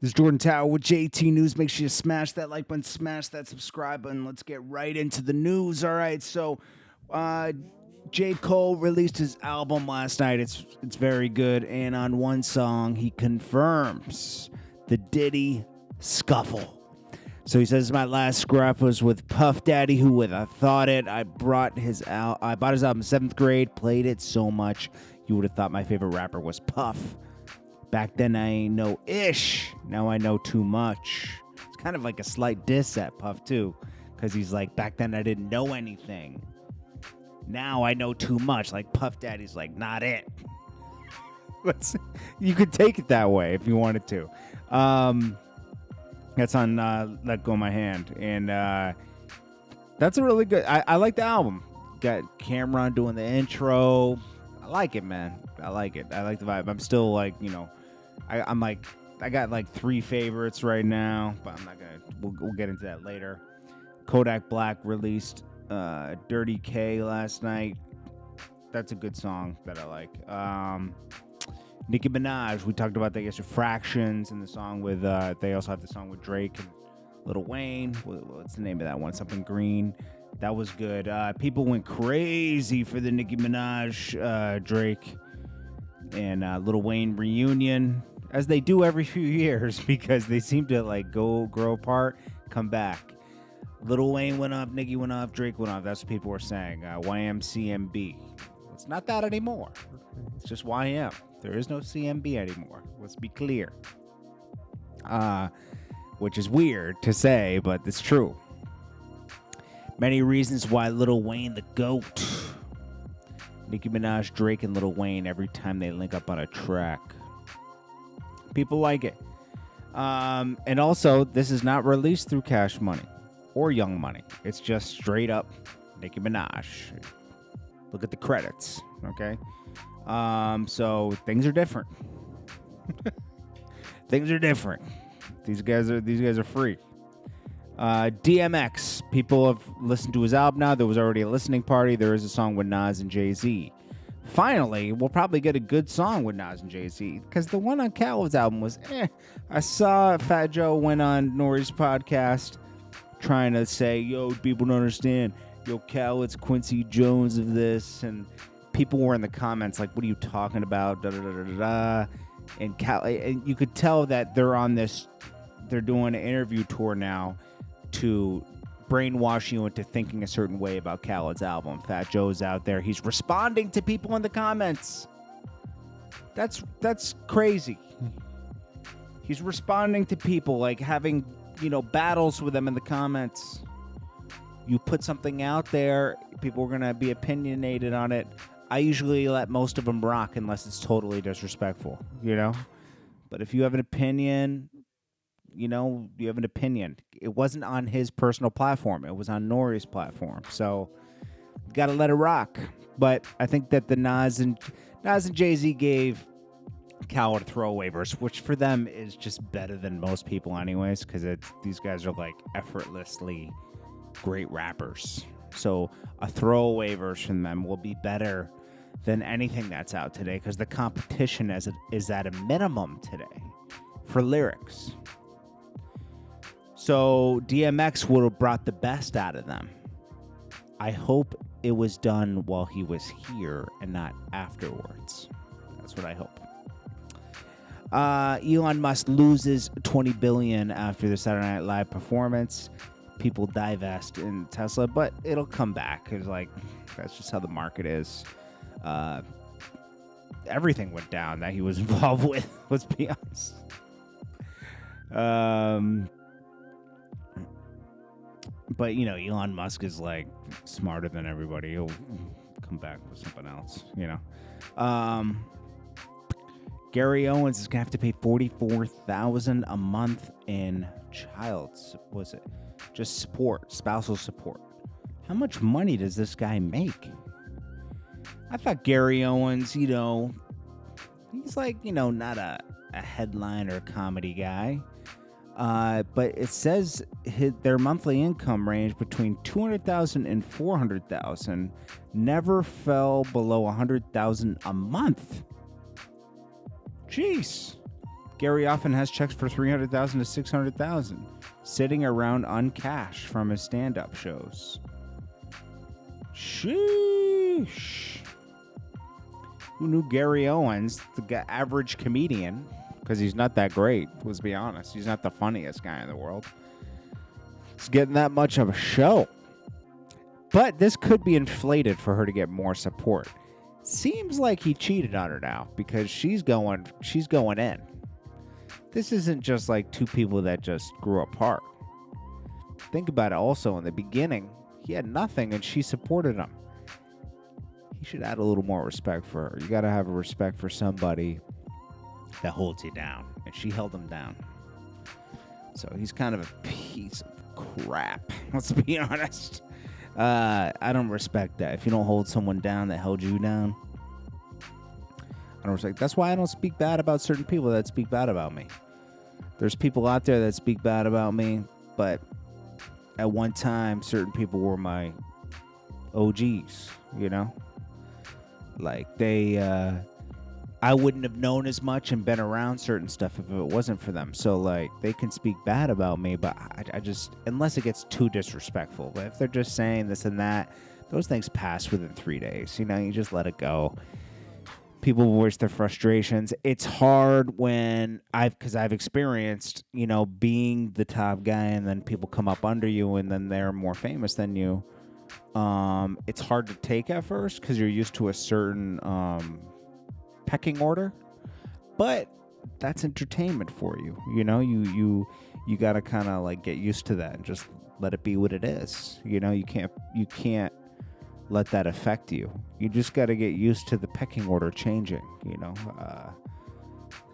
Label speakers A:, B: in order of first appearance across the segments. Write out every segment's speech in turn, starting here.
A: This is Jordan Tower with JT News. Make sure you smash that like button, smash that subscribe button. Let's get right into the news. All right, so J. Cole released his album last night. It's very good, and on one song, he confirms the Diddy scuffle. So he says, my last scrap was with Puff Daddy, who would have thought it. I bought his album in 7th grade, played it so much, you would have thought my favorite rapper was Puff. Back then, I ain't know ish. Now I know too much. It's kind of like a slight diss at Puff, too, because he's like, back then I didn't know anything. Now I know too much. Like, Puff Daddy's like, not it. You could take it that way if you wanted to. That's on Let Go My Hand. And that's a really good... I like the album. Got Cameron doing the intro. I like it, man. I like it. I like the vibe. I'm still like, I'm like, I got like 3 favorites right now, but I'm not gonna. We'll get into that later. Kodak Black released Dirty K last night. That's a good song that I like. Nicki Minaj, we talked about that yesterday. Fractions and the song with. They also have the song with Drake and Lil Wayne. What's the name of that one? Something Green. That was good. People went crazy for the Nicki Minaj, Drake, and Lil Wayne reunion, as they do every few years, because they seem to like grow apart, come back. Lil Wayne went up, Nicki went up, Drake went up. That's what people were saying. YMCMB. It's not that anymore. It's just YM. There is no CMB anymore. Let's be clear. Which is weird to say, but it's true. Many reasons why Lil Wayne the GOAT. Nicki Minaj, Drake, and Lil Wayne every time they link up on a track. People like it. And also, this is not released through Cash Money or Young Money. It's just straight up Nicki Minaj. Look at the credits, okay? So things are different. Things are different. These guys are free. DMX, people have listened to his album now. There was already a listening party. There is a song with Nas and Jay-Z. Finally, we'll probably get a good song with Nas and Jay-Z, because the one on Khaled's album was I saw Fat Joe went on Nori's podcast trying to say, yo, people don't understand. Yo, Khaled's Quincy Jones of this. And people were in the comments like, what are you talking about? Da, da, da, da, da. And you could tell that they're on this, they're doing an interview tour now to brainwash you into thinking a certain way about Khaled's album. Fat Joe's out there. He's responding to people in the comments. That's crazy. He's responding to people, like having, battles with them in the comments. You put something out there, people are going to be opinionated on it. I usually let most of them rock unless it's totally disrespectful, But if you have an opinion... you have an opinion. It wasn't on his personal platform. It was on Nori's platform. So, you got to let it rock. But I think that the Nas and Jay-Z gave Khaled throwaway verse, which for them is just better than most people anyways, because these guys are like effortlessly great rappers. So, a throwaway verse from them will be better than anything that's out today, because the competition is at a minimum today for lyrics. So DMX would have brought the best out of them. I hope it was done while he was here and not afterwards. That's what I hope. Elon Musk loses $20 billion after the Saturday Night Live performance. People divest in Tesla, but it'll come back. It's like, that's just how the market is. Everything went down that he was involved with. Let's be honest. But, Elon Musk is, like, smarter than everybody. He'll come back with something else, Gary Owens is going to have to pay $44,000 a month in spousal support. How much money does this guy make? I thought Gary Owens, he's like, not a headline or a comedy guy. But it says their monthly income range between $200,000 and $400,000, never fell below $100,000 a month. Jeez, Gary often has checks for $300,000 to $600,000 sitting around uncashed from his stand-up shows. Sheesh. Who knew Gary Owens, the average comedian, because he's not that great, let's be honest. He's not the funniest guy in the world. He's getting that much of a show. But this could be inflated for her to get more support. Seems like he cheated on her now because she's going in. This isn't just like two people that just grew apart. Think about it also, in the beginning, he had nothing and she supported him. He should add a little more respect for her. You got to have a respect for somebody that holds you down. And she held him down. So he's kind of a piece of crap. Let's be honest. I don't respect that. If you don't hold someone down that held you down, I don't respect. That's why I don't speak bad about certain people that speak bad about me. There's people out there that speak bad about me, but at one time, certain people were my OGs, you know? Like, I wouldn't have known as much and been around certain stuff if it wasn't for them. So, like, they can speak bad about me, but I just, unless it gets too disrespectful. But if they're just saying this and that, those things pass within 3 days. You know, you just let it go. People voice their frustrations. It's hard when because I've experienced, you know, being the top guy and then people come up under you and then they're more famous than you. It's hard to take at first because you're used to a certain pecking order, but that's entertainment for you. You know, you got to kind of like get used to that and just let it be what it is. You know, you can't let that affect you. You just got to get used to the pecking order changing, you know.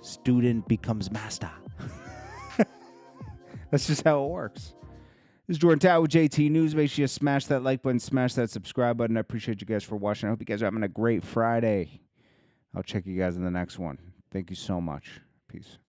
A: Student becomes master. That's just how it works. This is Jordan Tower with JT News. Make sure you smash that like button, smash that subscribe button. I appreciate you guys for watching. I hope you guys are having a great Friday. I'll check you guys in the next one. Thank you so much. Peace.